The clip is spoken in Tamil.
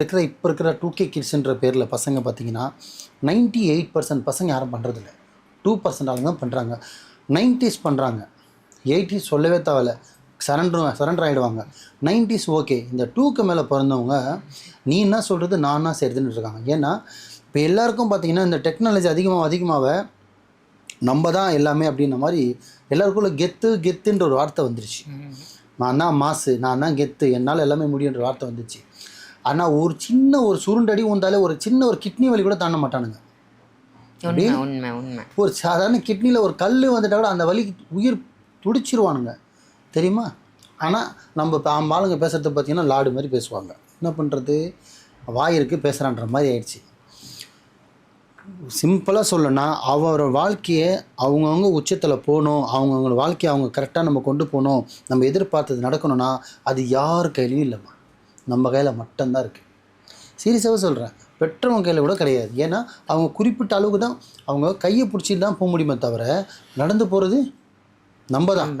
இப்போ இருக்கிற 2K கிட்ஸ்ன்ற பேரில் பசங்க பார்த்தீங்கன்னா 98% பசங்க யாரும் பண்ணுறதில்ல. 2% ஆளுங்க தான் பண்ணுறாங்க. 90s பண்ணுறாங்க. 80s சொல்லவே தேவையில்ல, சரண்டர் ஆகிடுவாங்க. 90s okay. இந்த 2க்கு மேலே பிறந்தவங்க நீ என்ன சொல்கிறது நான் என்ன செய்கிறதுன்னு இருக்காங்க. ஏன்னா இப்போ எல்லாருக்கும் பார்த்தீங்கன்னா இந்த டெக்னாலஜி அதிகமாக நம்ம தான் எல்லாமே அப்படின்ற மாதிரி எல்லாருக்குள்ள கெத்துன்ற ஒரு வார்த்தை வந்துருச்சு. நான் தான் மாசு, நான் தான் கெத்து, என்னால் எல்லாமே முடியுன்ற வார்த்தை வந்துச்சு. ஆனால் ஒரு சின்ன ஒரு சுருண்டடி வந்தாலே ஒரு சின்ன ஒரு கிட்னி வலி கூட தாண்ட மாட்டானுங்க. ஒரு சாதாரண கிட்னியில் ஒரு கல் வந்துட்டால் கூட அந்த வலிக்கு உயிர் துடிச்சிருவானுங்க தெரியுமா. ஆனால் நம்ம ஆளுங்க பேசுகிறது பார்த்தீங்கன்னா லாடு மாதிரி பேசுவாங்க. என்ன பண்ணுறது, வாயிருக்கு பேசுகிறான்ற மாதிரி ஆயிடுச்சு. சிம்பிளாக சொல்லணும்னா அவரோட வாழ்க்கையை அவங்கவுங்க உச்சத்தில் போகணும், அவங்கவுங்களோட வாழ்க்கையை அவங்க கரெக்டாக நம்ம கொண்டு போகணும், நம்ம எதிர்பார்த்தது நடக்கணும்னா அது யார் கையிலையும் இல்லைம்மா, நம்ம கையில் மட்டும்தான் இருக்குது. சீரியஸாகவே சொல்கிறேன், பெற்றவங்க கையில் கூட கிடையாது. ஏன்னா அவங்க குறிப்பிட்ட அளவுக்கு தான் அவங்க கையை பிடிச்சிட்டு தான் போக முடியுமே தவிர நடந்து போகிறது நம்ம தான்.